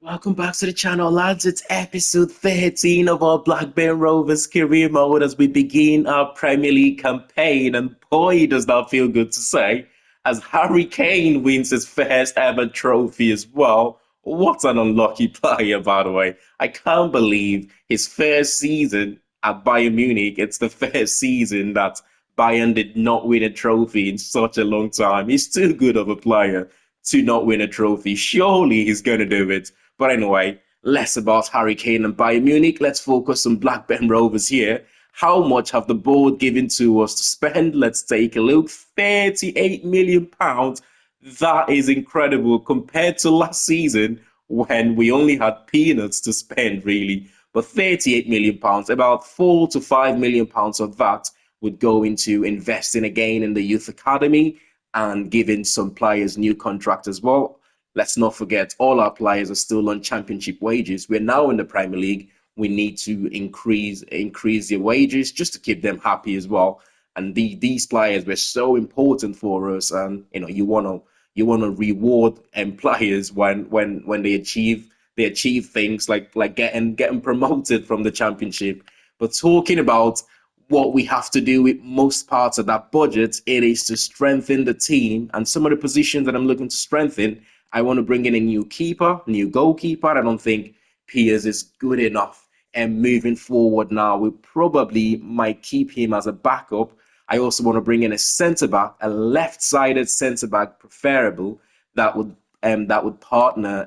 Welcome back to the channel, lads. It's episode 13 of our Blackburn Rovers career mode as we begin our Premier League campaign. And boy, does that feel good to say, as Harry Kane wins his first ever trophy as well. What an unlucky player, by the way. I can't believe his first season at Bayern Munich. It's the first season that Bayern did not win a trophy in such a long time. He's too good of a player to not win a trophy. Surely he's going to do it. But anyway, less about Harry Kane and Bayern Munich. Let's focus on Blackburn Rovers here. How much have the board given to us to spend? Let's take a look. £38 million. That is incredible compared to last season when we only had peanuts to spend, really. But £38 million, about £4 to £5 million of that would go into investing again in the youth academy and giving some players new contracts as well. Let's not forget, all our players are still on championship wages. We're now in the Premier League. We need to increase their wages just to keep them happy as well. And these players were so important for us. And you wanna reward players when they achieve things like getting promoted from the championship. But talking about what we have to do with most parts of that budget, it is to strengthen the team. And some of the positions that I'm looking to strengthen, I want to bring in a new keeper, new goalkeeper. I don't think Piers is good enough. And moving forward now, we probably might keep him as a backup. I also want to bring in a centre back, a left-sided centre back, preferable that would partner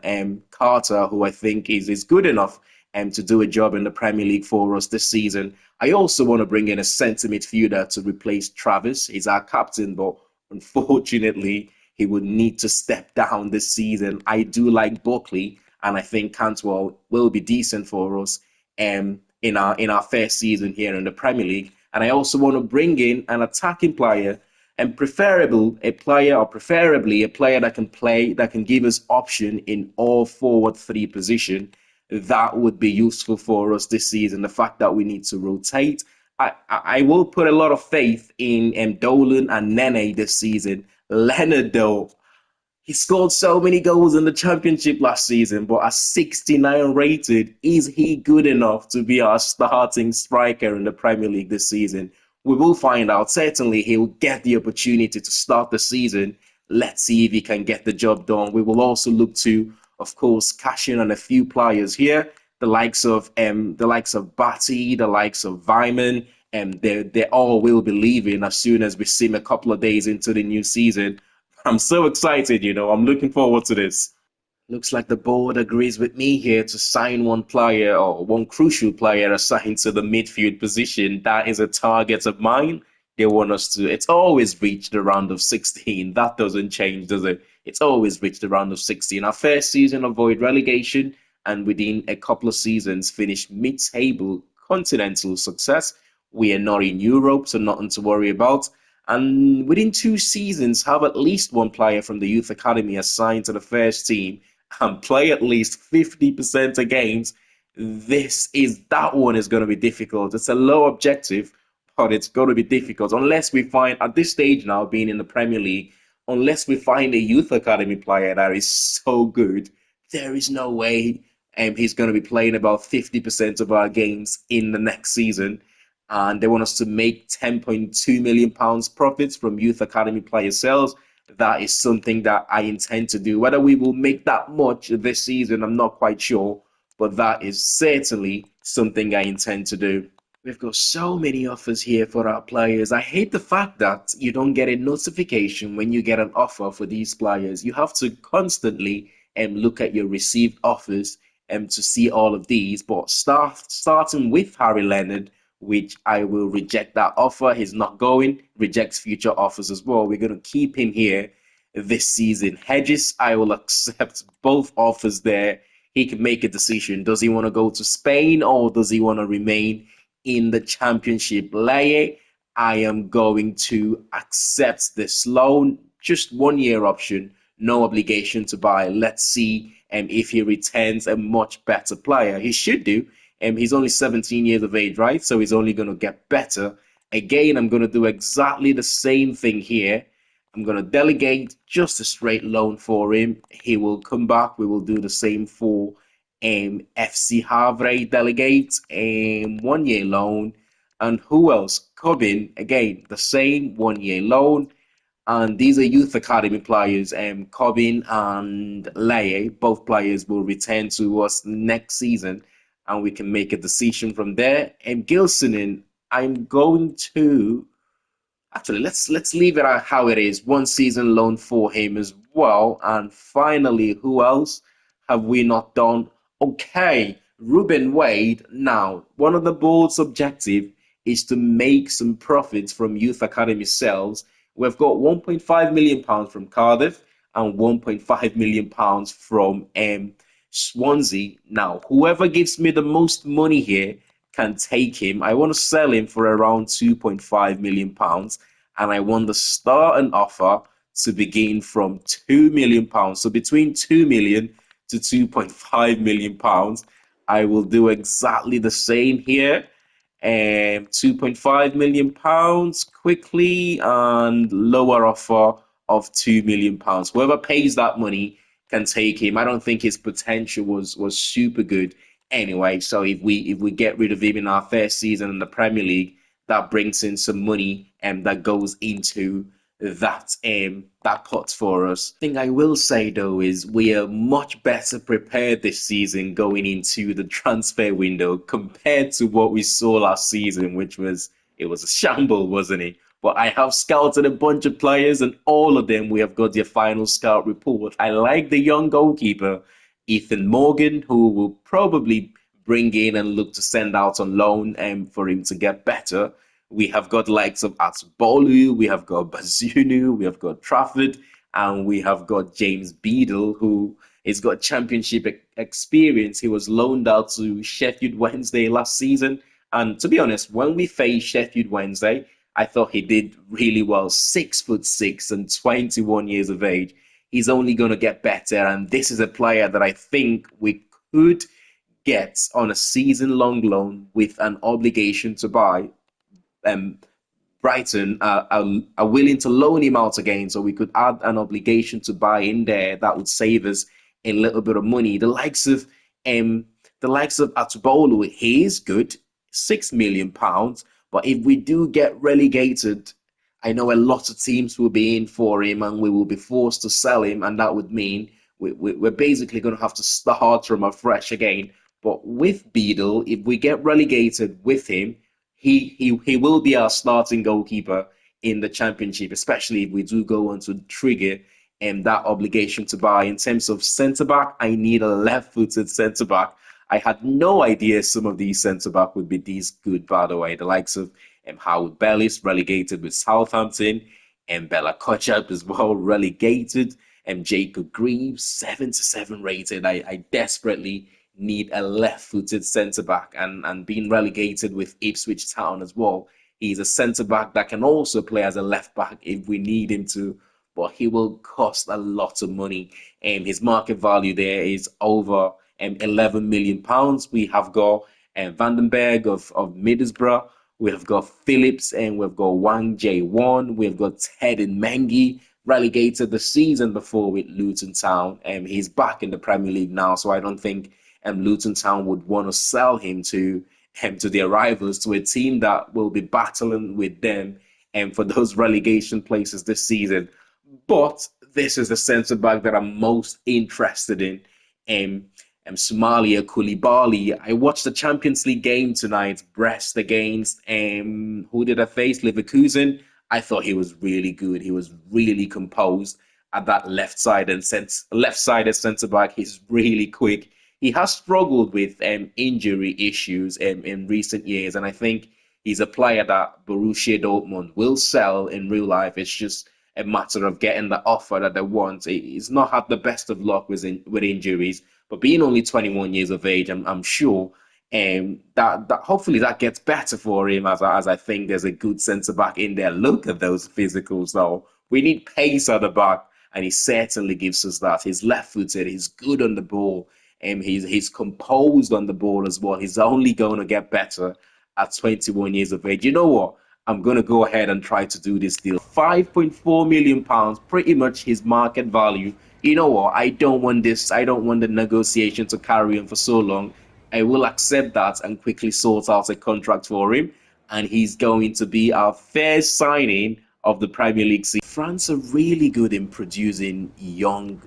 Carter, who I think is good enough to do a job in the Premier League for us this season. I also want to bring in a centre midfielder to replace Travis. He's our captain, but unfortunately, he would need to step down this season. I do like Buckley, and I think Cantwell will be decent for us in our first season here in the Premier League. And I also want to bring in an attacking player and preferably a player that can play, that can give us option in all forward three position. That would be useful for us this season. The fact that we need to rotate. I will put a lot of faith in Dolan and Nene this season. Leonard, though, he scored so many goals in the championship last season, but at 69 rated, is he good enough to be our starting striker in the Premier League this season? We will find out. Certainly, he will get the opportunity to start the season. Let's see if he can get the job done. We will also look to, of course, cash in on a few players here, the likes of Batty, the likes of Vyman, and they all will be leaving as soon as we see him a couple of days into the new season. I'm so excited, I'm looking forward to this. Looks like the board agrees with me here to sign one player or one crucial player assigned to the midfield position. That is a target of mine. They want us to, it's always reached the round of 16. That doesn't change, does it? It's always reached the round of 16. Our first season avoid relegation and within a couple of seasons finish mid-table continental success. We are not in Europe, so nothing to worry about. And within 2 seasons, have at least one player from the youth academy assigned to the first team and play at least 50% of games. That one is going to be difficult. It's a low objective, but it's going to be difficult unless we find, at this stage now, being in the Premier League, unless we find a youth academy player that is so good, there is no way he's going to be playing about 50% of our games in the next season. And they want us to make £10.2 million profits from youth academy player sales. That is something that I intend to do. Whether we will make that much this season, I'm not quite sure, but that is certainly something I intend to do. We've got so many offers here for our players. I hate the fact that you don't get a notification when you get an offer for these players. You have to constantly look at your received offers to see all of these. But starting with Harry Leonard, which I will reject that offer. He's not going. Rejects future offers as well. We're going to keep him here this season. Hedges, I will accept both offers there. He can make a decision. Does he want to go to Spain or does he want to remain in the championship? Laye, I am going to accept this loan. Just 1 year option. No obligation to buy. Let's see if he returns a much better player. He should do. He's only 17 years of age, right? So he's only going to get better. Again, I'm going to do exactly the same thing here. I'm going to delegate just a straight loan for him. He will come back. We will do the same for FC Havre delegate, 1 year loan. And who else? Cobbin, again, the same 1 year loan. And these are youth academy players. Cobbin and Laye, both players will return to us next season, and we can make a decision from there. And Gilsonin, I'm going to actually let's leave it at how it is. 1 season loan for him as well. And finally, who else have we not done? Okay, Ruben Wade. Now, one of the board's objective is to make some profits from youth academy sales. We've got 1.5 million pounds from Cardiff and 1.5 million pounds from Swansea. Now, whoever gives me the most money here can take him. I want to sell him for around 2.5 million pounds, and I want the start and offer to begin from 2 million pounds. So between 2 million to 2.5 million pounds, I will do exactly the same here. 2.5 million pounds quickly, and lower offer of 2 million pounds. Whoever pays that money can take him. I don't think his potential was super good anyway. So if we get rid of him in our first season in the Premier League, that brings in some money and that goes into that pot for us. Thing I will say though is we are much better prepared this season going into the transfer window compared to what we saw last season, which was it was a shamble, wasn't it? But I have scouted a bunch of players, and all of them we have got their final scout report. I like the young goalkeeper, Ethan Morgan, who will probably bring in and look to send out on loan for him to get better. We have got likes of Atsbolu, we have got Bazunu, we have got Trafford, and we have got James Beadle, who has got championship experience. He was loaned out to Sheffield Wednesday last season. And to be honest, when we faced Sheffield Wednesday, I thought he did really well. 6'6" and 21 years of age. He's only going to get better. And this is a player that I think we could get on a season long loan with an obligation to buy. Um, Brighton are willing to loan him out again, so we could add an obligation to buy in there that would save us a little bit of money. Um the likes of Atubolu, he is good, £6 million. But if we do get relegated, I know a lot of teams will be in for him, and we will be forced to sell him, and that would mean we're basically going to have to start from afresh again. But with Beadle, if we get relegated with him, he will be our starting goalkeeper in the championship, especially if we do go on to trigger that obligation to buy. In terms of centre back, I need a left-footed centre back. I had no idea some of these centre back would be this good, by the way. The likes of Howard Bellis relegated with Southampton, and Bella Kotchap as well relegated, and Jacob Greaves 7-7 rated. I desperately need a left-footed centre back, and being relegated with Ipswich Town as well. He's a centre back that can also play as a left back if we need him to, but he will cost a lot of money. And his market value there is over £11 million. We have got Vandenberg of Middlesbrough. We have got Phillips, and we've got Wang Jae-won. We've got Ted and Mengi, relegated the season before with Luton Town. He's back in the Premier League now, so I don't think Luton Town would want to sell him to their rivals, to a team that will be battling with them for those relegation places this season. But this is the centre back that I'm most interested in. Somalia Koulibaly. I watched the Champions League game tonight, Brest against who did I face? Leverkusen. I thought he was really good. He was really composed at that left-sided centre back. He's really quick. He has struggled with injury issues in recent years, and I think he's a player that Borussia Dortmund will sell in real life. It's just a matter of getting the offer that they want. He's not had the best of luck with injuries, but being only 21 years of age, I'm sure that hopefully that gets better for him, as I think there's a good centre back in there. Look at those physicals, though. We need pace at the back, and he certainly gives us that. He's left-footed. He's good on the ball. He's composed on the ball as well. He's only going to get better at 21 years of age. You know what? I'm going to go ahead and try to do this deal. £5.4 million, pretty much his market value. You know what? I don't want this. I don't want the negotiation to carry on for so long. I will accept that and quickly sort out a contract for him. And he's going to be our first signing of the Premier League season. France are really good in producing young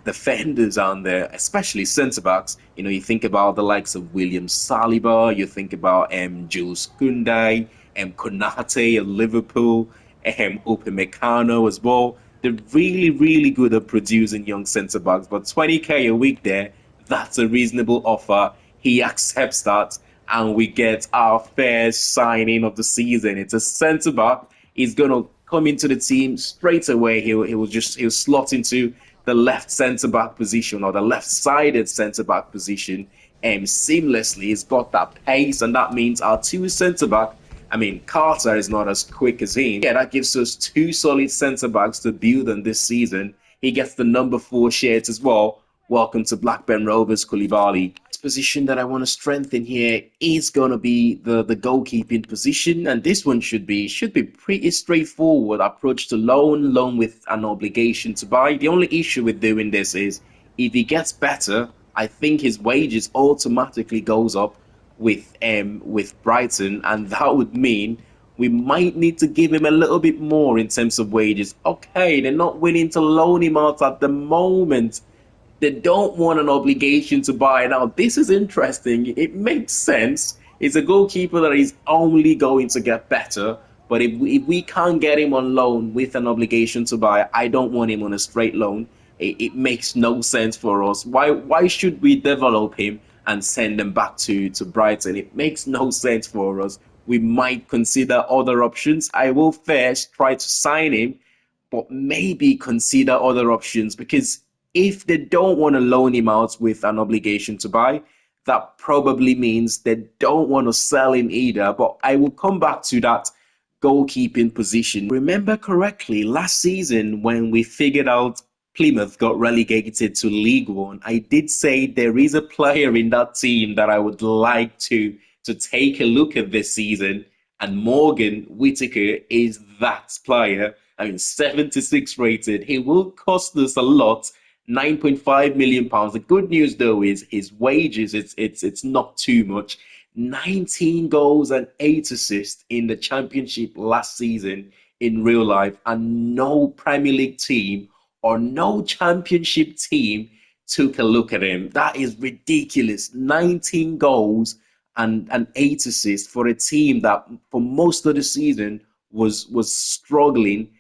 defenders on there, especially centre backs. You know, you think about the likes of William Saliba, you think about Jules Koundé, Konate of Liverpool, Upamecano as well. They're really, really good at producing young centre backs. But 20k a week there, that's a reasonable offer. He accepts that, and we get our first signing of the season. It's a centre back. He's gonna come into the team straight away. He'll slot into the left centre back position or the left sided centre back position seamlessly. He's got that pace, and that means our two centre back. I mean, Carter is not as quick as him. Yeah, that gives us two solid centre backs to build on this season. He gets the number 4 shirt as well. Welcome to Blackburn Rovers, Koulibaly. Position that I want to strengthen here is going to be the goalkeeping position, and this one should be pretty straightforward approach to loan with an obligation to buy. The only issue with doing this is if he gets better, I think his wages automatically goes up with Brighton, and that would mean we might need to give him a little bit more in terms of wages. Okay, they're not willing to loan him out at the moment. They don't want an obligation to buy. Now, this is interesting. It makes sense. It's a goalkeeper that is only going to get better. But if we can't get him on loan with an obligation to buy, I don't want him on a straight loan. It makes no sense for us. Why should we develop him and send him back to Brighton? It makes no sense for us. We might consider other options. I will first try to sign him, but maybe consider other options, because if they don't want to loan him out with an obligation to buy, that probably means they don't want to sell him either. But I will come back to that goalkeeping position. Remember correctly, last season when we figured out Plymouth got relegated to League One, I did say there is a player in that team that I would like to take a look at this season, and Morgan Whittaker is that player. I mean, 76 rated. He will cost us a lot. £9.5 million. The good news though is his wages, it's not too much. 19 goals and 8 assists in the championship last season in real life, and no Premier League team or no championship team took a look at him. That is ridiculous. 19 goals and 8 assists for a team that for most of the season was struggling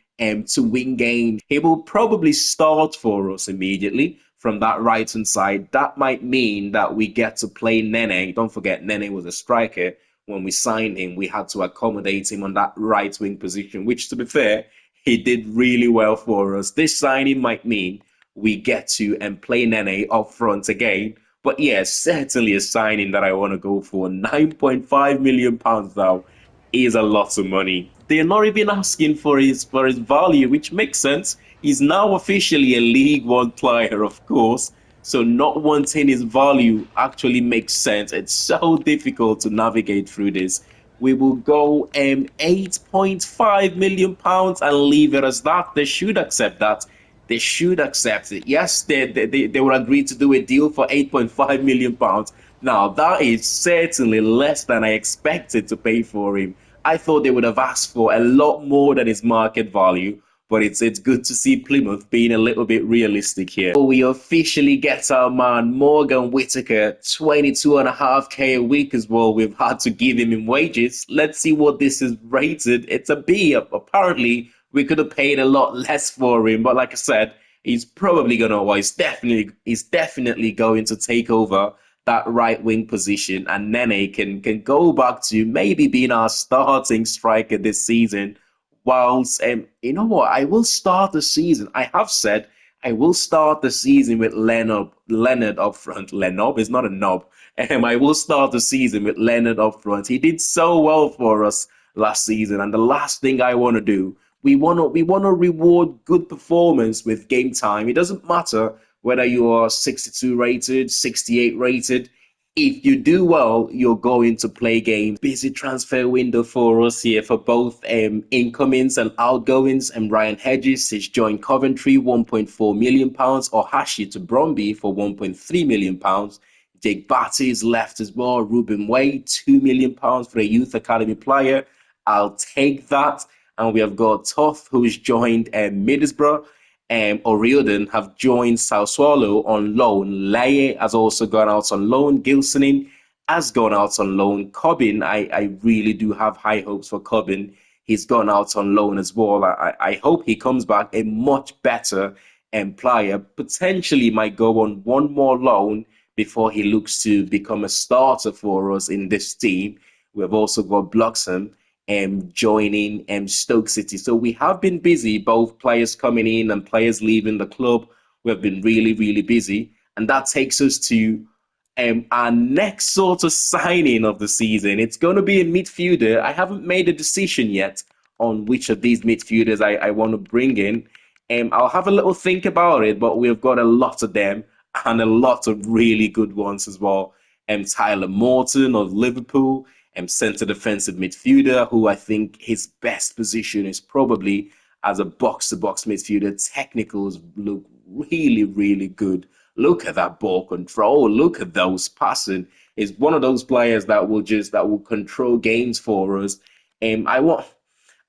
to win games. He will probably start for us immediately from that right hand side. That might mean that we get to play Nene. Don't forget, Nene was a striker. When we signed him, we had to accommodate him on that right wing position, which, to be fair, he did really well for us. This signing might mean we get to play Nene up front again. But yes, certainly a signing that I want to go for. £9.5 million now is a lot of money. They're not even asking for his value, which makes sense. He's now officially a League One player, of course. So not wanting his value actually makes sense. It's so difficult to navigate through this. We will go £8.5 million and leave it as that. They should accept that. They should accept it. Yes, they will agree to do a deal for £8.5 million. Now, that is certainly less than I expected to pay for him. I thought they would have asked for a lot more than his market value, but it's good to see Plymouth being a little bit realistic here. So we officially get our man Morgan Whittaker, 22.5k a week as well. We've had to give him in wages. Let's see what this is rated. It's a B. Apparently, we could have paid a lot less for him, but like I said, he's probably gonna, well, he's definitely going to take over that right wing position, and Nene can go back to maybe being our starting striker this season. Whilst you know what, I will start the season. I have said I will start the season with Leonard up front. Lenob is not a knob. I will start the season with Leonard up front. He did so well for us last season, and the last thing I want to do, we want to reward good performance with game time. It doesn't matter whether you are 62 rated, 68 rated. if you do well, you're going to play games. Busy transfer window for us here for both incomings and outgoings. And Ryan Hedges has joined Coventry, £1.4 million, or Hashi to Bromby for £1.3 million. Jake Batty is left as well. Ruben Wade, £2 million for a youth academy player. I'll take that. And we have got Toth, who's joined Middlesbrough. O'Riordan have joined South Swallow on loan. Laye has also gone out on loan. Gilsonin has gone out on loan. Cobbin, I really do have high hopes for Cobbin. He's gone out on loan as well. I hope he comes back a much better player. Potentially might go on one more loan before he looks to become a starter for us in this team. We've also got Bloxham joining Stoke City. So we have been busy, both players coming in and players leaving the club. We have been really, really busy. And that takes us to our next sort of signing of the season. It's going to be a midfielder. I haven't made a decision yet on which of these midfielders I want to bring in. I'll have a little think about it, but we've got a lot of them and a lot of really good ones as well. Tyler Morton of Liverpool, centre defensive midfielder, who I think his best position is probably as a box-to-box midfielder. Technicals look really, really good. Look at that ball control. Look at those passing. Is one of those players that will control games for us. I want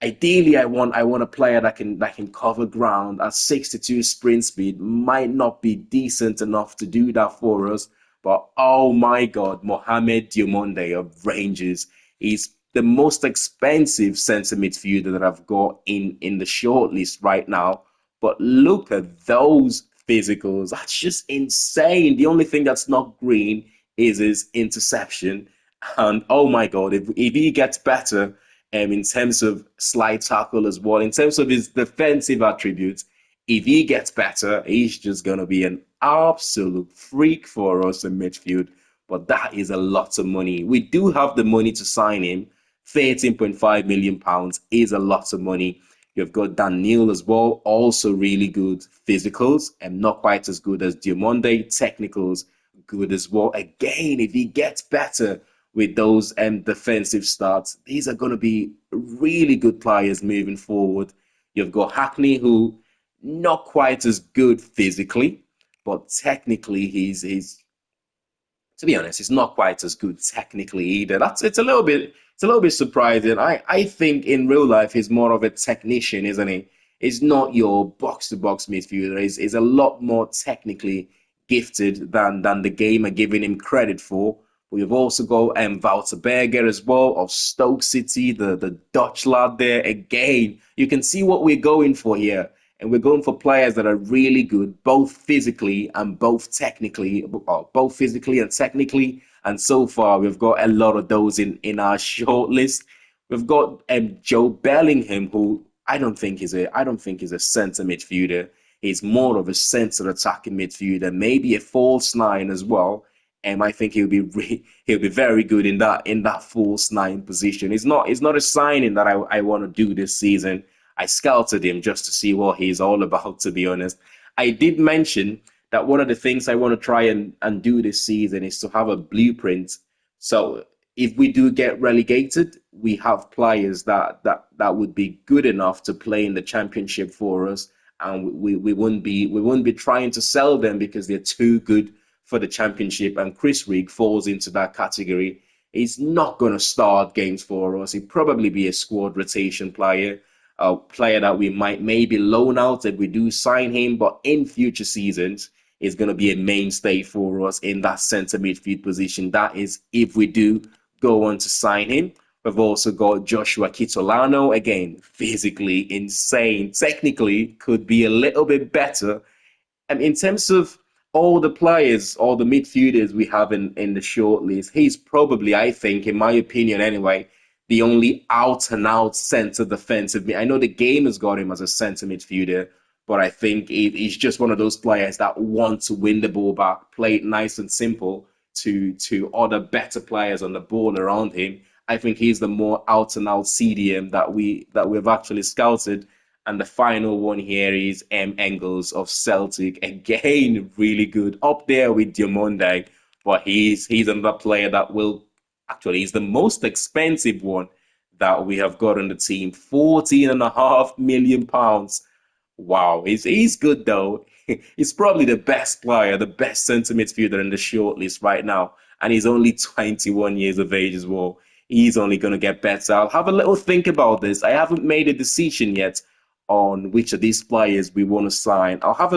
Ideally, I want a player that can cover ground at 62 sprint speed. Might not be decent enough to do that for us, but oh my God, Mohamed Diomande of Rangers is the most expensive centre midfielder that I've got in the shortlist right now. But look at those physicals. That's just insane. The only thing that's not green is his interception. And oh my God, if he gets better, in terms of slide tackle as well, in terms of his defensive attributes, if he gets better, he's just going to be an absolute freak for us in midfield. But that is a lot of money. We do have the money to sign him. £13.5 million is a lot of money. You've got Dan Neil as well, also really good physicals and not quite as good as Diomande. Technicals, good as well. Again, if he gets better with those defensive stats, these are going to be really good players moving forward. You've got Hackney, who not quite as good physically, but technically he's to be honest, he's not quite as good technically either. It's a little bit surprising. I think in real life he's more of a technician, isn't he? He's not your box to box midfielder. He's a lot more technically gifted than the game are giving him credit for. We've also got Wouter Berger as well of Stoke City, the Dutch lad there. Again, you can see what we're going for here. And we're going for players that are really good, both physically and both physically and technically. And so far, we've got a lot of those in our short list. We've got Joe Bellingham, who I don't think is a centre midfielder. He's more of a centre attacking midfielder, maybe a false nine as well. And I think he'll be very good in that false nine position. It's not a signing that I want to do this season. I scouted him just to see what he's all about, to be honest. I did mention that one of the things I want to try and do this season is to have a blueprint. So if we do get relegated, we have players that would be good enough to play in the championship for us. And we wouldn't be trying to sell them because they're too good for the championship. And Chris Rigg falls into that category. He's not going to start games for us. He'd probably be a squad rotation player, a player that we might maybe loan out if we do sign him, but in future seasons is going to be a mainstay for us in that centre midfield position. That is if we do go on to sign him. We've also got Joshua Kitolano, again, physically insane, technically could be a little bit better. And in terms of all the players, all the midfielders we have in the short list, he's probably, I think, in my opinion anyway, the only out and out centre defensive. I know the game has got him as a centre midfielder, but I think he's just one of those players that want to win the ball back, play it nice and simple to other better players on the ball around him. I think he's the more out and out CDM that we've actually scouted. And the final one here is Engels of Celtic. Again, really good. Up there with Diomande. but he's another player that will actually he's the most expensive one that we have got on the team. 14.5 million pounds. Wow, he's good though. He's probably the best player, the best centre midfielder in the shortlist right now, and he's only 21 years of age as well. He's only going to get better. I'll have a little think about this. I haven't made a decision yet on which of these players we want to sign. I'll have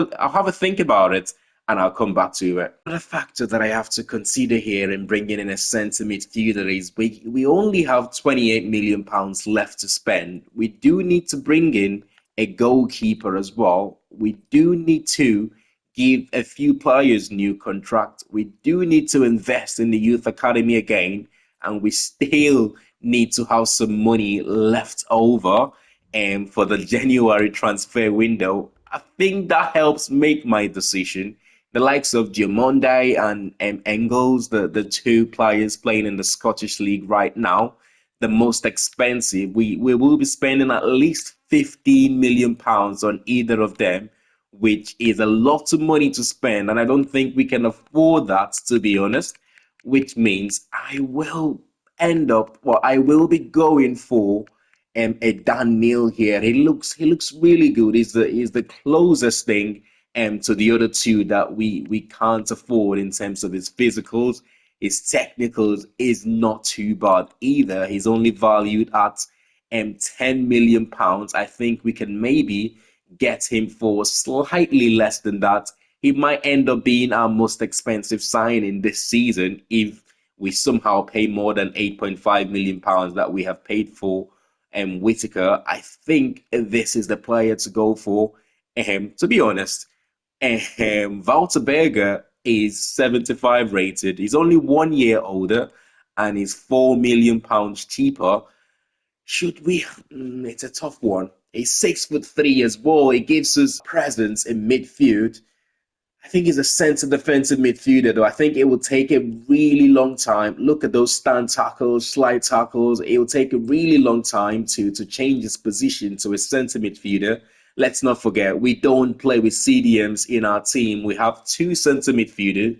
a think about it, and I'll come back to it. Another factor that I have to consider here in bringing in a centre midfielder is we only have 28 million pounds left to spend. We do need to bring in a goalkeeper as well. We do need to give a few players new contracts. We do need to invest in the youth academy again, and we still need to have some money left over for the January transfer window. I think that helps make my decision. The likes of Diamonde and Engels, the two players playing in the Scottish League right now, the most expensive. We will be spending at least 15 million pounds on either of them, which is a lot of money to spend, and I don't think we can afford that, to be honest. Which means I will be going for a Dan Neil here. He looks really good. He's the closest thing to the other two that we can't afford in terms of his physicals. His technicals is not too bad either. He's only valued at 10 million pounds. I think we can maybe get him for slightly less than that. He might end up being our most expensive signing this season if we somehow pay more than 8.5 million pounds that we have paid for Whitaker. I think this is the player to go for. To be honest, Walter Berger is 75 rated. He's only 1 year older and he's 4 million pounds cheaper. Should we? It's a tough one. He's 6'3" as well. He gives us presence in midfield. I think he's a centre defensive midfielder, though. I think it will take a really long time. Look at those stand tackles, slide tackles. It will take a really long time to change his position to a centre midfielder. Let's not forget, we don't play with CDMs in our team. We have two centre midfielders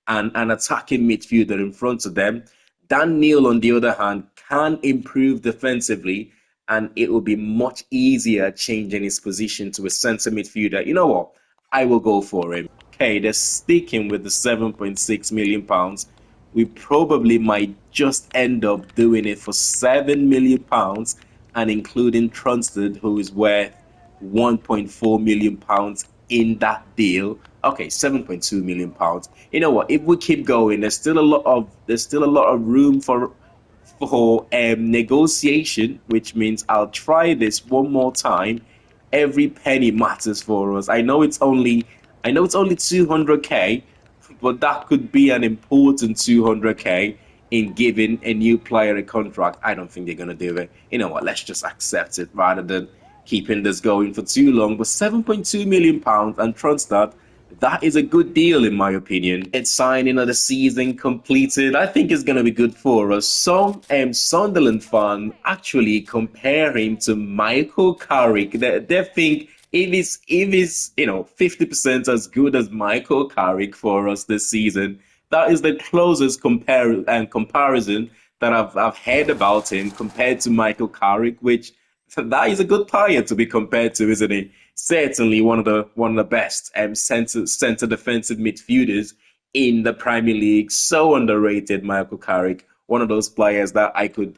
and an attacking midfielder in front of them. Dan Neil, on the other hand, can improve defensively, and it will be much easier changing his position to a centre midfielder. You know what? I will go for him. Okay, they're sticking with the 7.6 million pounds. We probably might just end up doing it for 7 million pounds and including Tronstead, who is worth 1.4 million pounds in that deal. Okay, 7.2 million pounds. You know what? If we keep going, there's still a lot of room for negotiation, which means I'll try this one more time. Every penny matters for us. I know it's only 200k, but that could be an important 200k in giving a new player a contract. I don't think they're gonna do it. You know what? Let's just accept it rather than keeping this going for too long. But 7.2 million pounds and Tronstad, that is a good deal in my opinion. It's signing of the season completed. I think it's going to be good for us. Some Sunderland fan actually compare him to Michael Carrick. They think if he's 50% as good as Michael Carrick for us this season. That is the closest comparison that I've heard about him compared to Michael Carrick, which that is a good player to be compared to, isn't he? Certainly one of the best center defensive midfielders in the Premier League. So underrated, Michael Carrick. One of those players that I could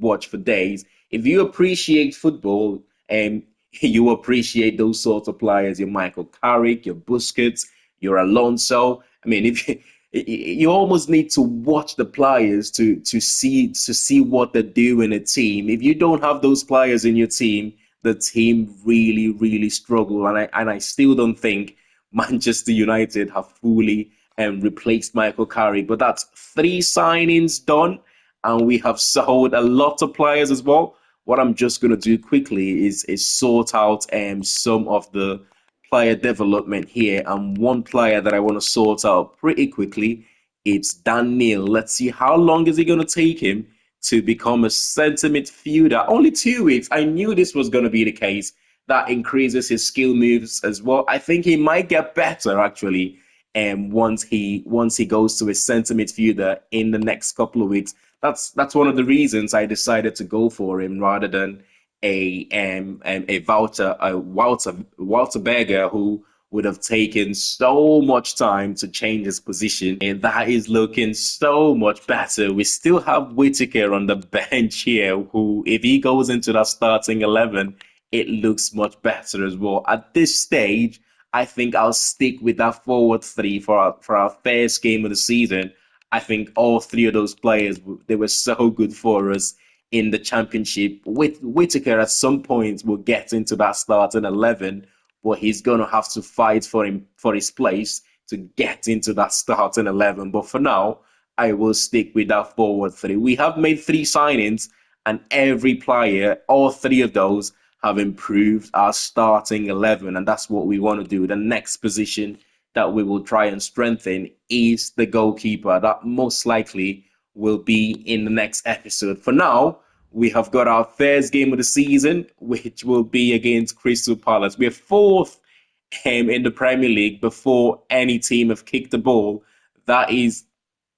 watch for days. If you appreciate football, and you appreciate those sorts of players, your Michael Carrick, your Busquets, your Alonso. I mean, if you almost need to watch the players to see what they do in a team. If you don't have those players in your team, the team really really struggle. And I still don't think Manchester United have fully replaced Michael Carrick. But that's three signings done, and we have sold a lot of players as well. What I'm just gonna do quickly is sort out some of the player development here, and one player that I want to sort out pretty quickly, it's Dan Neil. Let's see how long is it going to take him to become a centre midfielder. Only 2 weeks. I knew this was going to be the case. That increases his skill moves as well. I think he might get better actually And once he goes to his centre midfielder in the next couple of weeks, that's one of the reasons I decided to go for him rather than a Walter Berger, who would have taken so much time to change his position, and that is looking so much better. We still have Whittaker on the bench here, who, if he goes into that starting 11, it looks much better as well. At this stage, I think I'll stick with that forward three for our first game of the season. I think all three of those players, they were so good for us in the championship. With Whittaker, at some point will get into that starting 11, but he's going to have to fight for his place to get into that starting 11. But for now, I will stick with that forward three. We have made three signings, and every player, all three of those, have improved our starting 11, and that's what we want to do. The next position that we will try and strengthen is the goalkeeper. That most likely will be in the next episode. For now, we have got our first game of the season, which will be against Crystal Palace. We're fourth in the Premier League before any team have kicked the ball. That is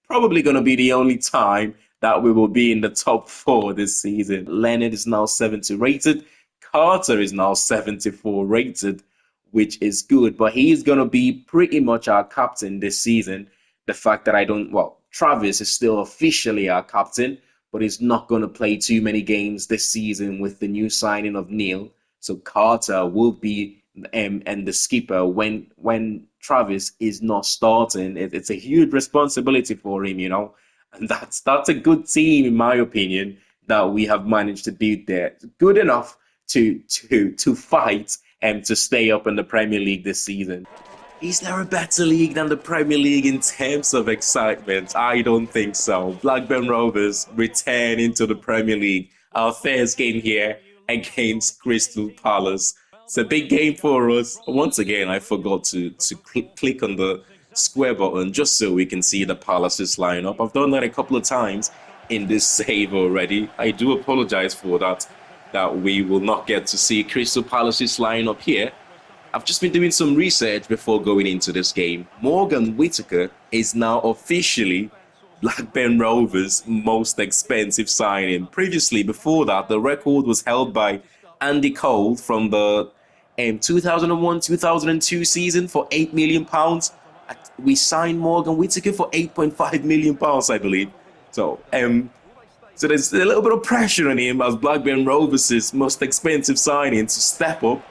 probably going to be the only time that we will be in the top four this season. Leonard is now 70 rated. Carter is now 74 rated, which is good, but he's going to be pretty much our captain this season. The fact that Travis is still officially our captain, but he's not going to play too many games this season with the new signing of Neil. So Carter will be and the skipper when Travis is not starting. It's a huge responsibility for him, and that's a good team in my opinion that we have managed to beat there. Good enough to fight and to stay up in the Premier League this season. Is there a better league than the Premier League in terms of excitement? I don't think so. Blackburn Rovers return into the Premier League. Our first game here against Crystal Palace. It's a big game for us. Once again, I forgot to click on the square button just so we can see the Palace's lineup. I've done that a couple of times in this save already. I do apologize for that we will not get to see Crystal Palace's lineup here. I've just been doing some research before going into this game. Morgan Whittaker is now officially Blackburn Rovers' most expensive signing. Previously, before that, the record was held by Andy Cole from the 2001-2002 season for £8 million. We signed Morgan Whittaker for £8.5 million, I believe. So there's a little bit of pressure on him as Blackburn Rovers' most expensive signing to step up.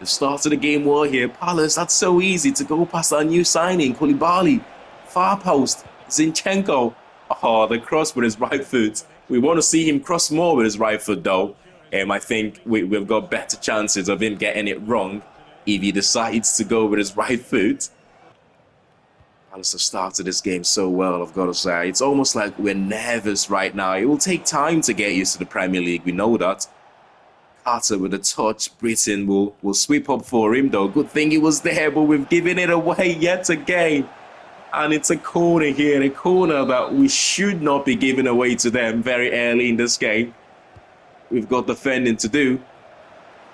The start of the game war here. Palace, that's so easy to go past our new signing. Koulibaly, far post, Zinchenko. Oh, the cross with his right foot. We want to see him cross more with his right foot though. I think we've got better chances of him getting it wrong if he decides to go with his right foot. Palace have started this game so well, I've got to say. It's almost like we're nervous right now. It will take time to get used to the Premier League, we know that. Carter with a touch. Britain will sweep up for him though. Good thing he was there, but we've given it away yet again. And it's a corner here, a corner that we should not be giving away to them very early in this game. We've got defending to do.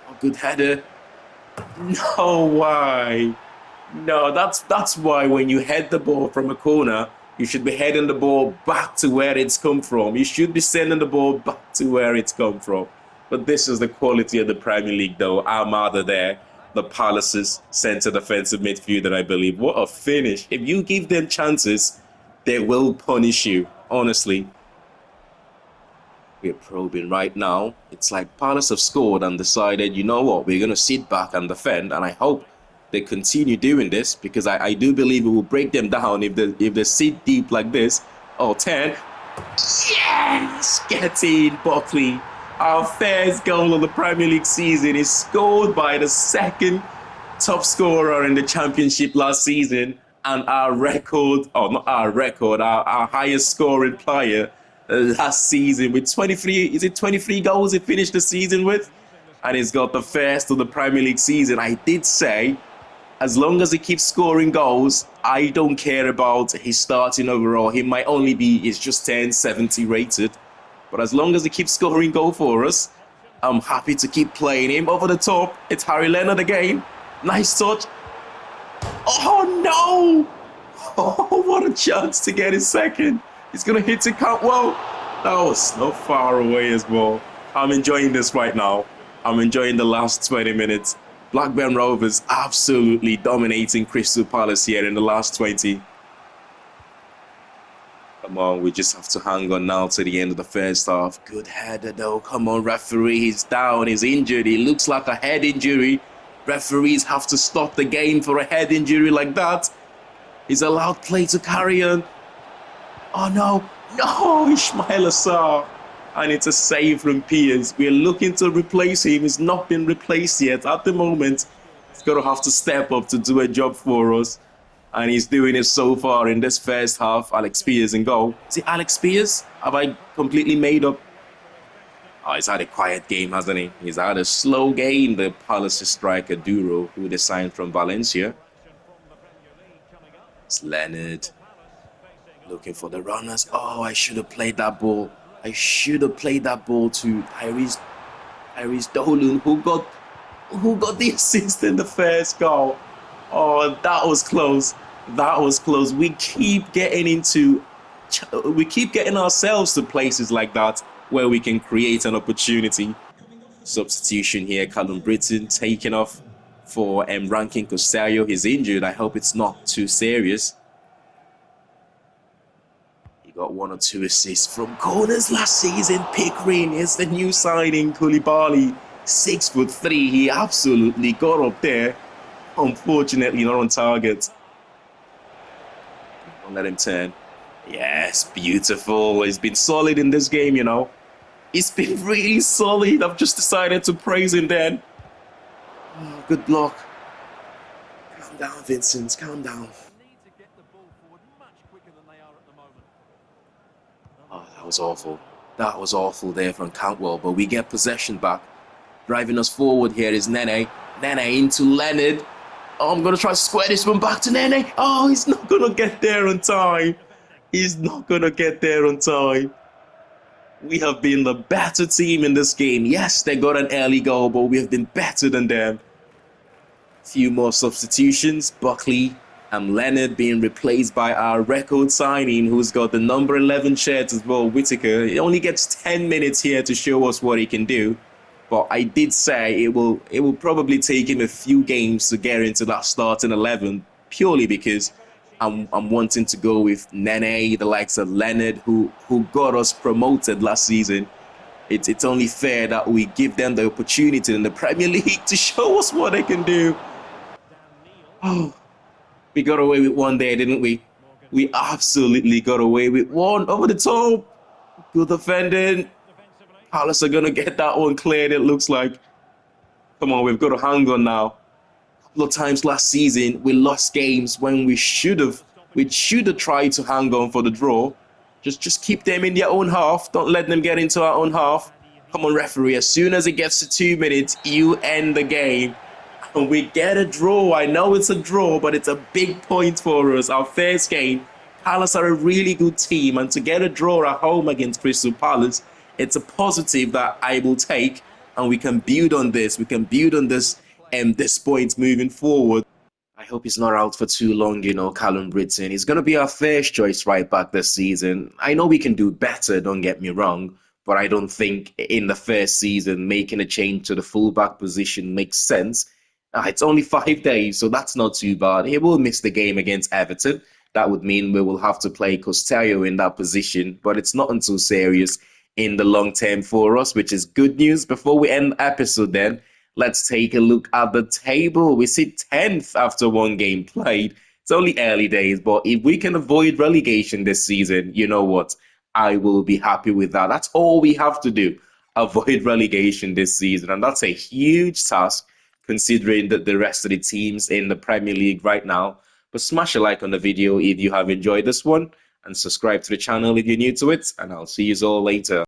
Oh, good header. No, why? No, that's why when you head the ball from a corner, you should be heading the ball back to where it's come from. You should be sending the ball back to where it's come from. But this is the quality of the Premier League, though. Armada there, the Palace's centre defensive midfielder, I believe. What a finish. If you give them chances, they will punish you, honestly. We're probing right now. It's like Palace have scored and decided, you know what, we're going to sit back and defend. And I hope they continue doing this because I do believe it will break them down if they sit deep like this. Oh, 10. Yes! Get in, Buckley. Our first goal of the Premier League season is scored by the second top scorer in the Championship last season, and our highest scoring player last season with 23 goals he finished the season with, and he's got the first of the Premier League season. I did say, as long as he keeps scoring goals, I don't care about his starting overall. He might only be, he's just 70 rated. But as long as he keeps scoring goal for us, I'm happy to keep playing him. Over the top, it's Harry Leonard again. Nice touch. Oh, no! Oh, what a chance to get his second. He's going to hit it. Whoa. That was not far away as well. I'm enjoying this right now. I'm enjoying the last 20 minutes. Blackburn Rovers absolutely dominating Crystal Palace here in the last 20. Come on, we just have to hang on now to the end of the first half. Good header though. Come on, referee. He's down. He's injured. It looks like a head injury. Referees have to stop the game for a head injury like that. He's allowed play to carry on. Oh no. No, Ismail Assar. And it's a save from Piers. We're looking to replace him. He's not been replaced yet. At the moment, he's going to have to step up to do a job for us. And he's doing it so far in this first half. Alex Piers in goal. Is it Alex Piers? Have I completely made up? Oh, he's had a quiet game, hasn't he? He's had a slow game. The Palace striker Duro, who they signed from Valencia. It's Leonard. Looking for the runners. Oh, I should have played that ball. I should have played that ball to Tyrese Dolan, who got the assist in the first goal. Oh, that was close. That was close. We keep getting ourselves to places like that where we can create an opportunity. Substitution here, Callum Britton taken off for Rankin Costello. He's injured. I hope it's not too serious. He got 1 or 2 assists from corners last season. Pickering is the new signing. Koulibaly, 6'3". He absolutely got up there. Unfortunately, not on target. Don't let him turn. Yes, beautiful. He's been solid in this game, you know. He's been really solid. I've just decided to praise him then. Oh, good block. Calm down, Vincent. Calm down. Oh, that was awful. That was awful there from Cantwell, but we get possession back. Driving us forward here is Nene. Nene into Leonard. Oh, I'm going to try to square this one back to Nene. Oh, he's not going to get there on time. He's not going to get there on time. We have been the better team in this game. Yes, they got an early goal, but we have been better than them. Few more substitutions. Buckley and Leonard being replaced by our record signing, who's got the number 11 shirt as well, Whittaker. He only gets 10 minutes here to show us what he can do. But I did say it will probably take him a few games to get into that starting 11, purely because I'm wanting to go with Nene, the likes of Leonard, who got us promoted last season. It's only fair that we give them the opportunity in the Premier League to show us what they can do. Oh, we got away with one there, didn't we? We absolutely got away with one. Over the top. Good defending. Palace are going to get that one cleared, it looks like. Come on, we've got to hang on now. A couple of times last season, we lost games when we should have tried to hang on for the draw. Just keep them in their own half. Don't let them get into our own half. Come on, referee. As soon as it gets to 2 minutes, you end the game. And we get a draw. I know it's a draw, but it's a big point for us. Our first game. Palace are a really good team. And to get a draw at home against Crystal Palace, it's a positive that I will take. And we can build on this. We can build on this point moving forward. I hope he's not out for too long, you know, Callum Britton. He's going to be our first choice right back this season. I know we can do better, don't get me wrong, but I don't think in the first season making a change to the fullback position makes sense. It's only 5 days, so that's not too bad. He will miss the game against Everton. That would mean we will have to play Costello in that position, but it's not until serious in the long term for us, which is good news. Before we end the episode then, let's take a look at the table. We sit 10th after 1 game played. It's only early days, but if we can avoid relegation this season, you know what? I will be happy with that. That's all we have to do. Avoid relegation this season. And that's a huge task considering that the rest of the teams in the Premier League right now. But smash a like on the video if you have enjoyed this one and subscribe to the channel if you're new to it. And I'll see you all later.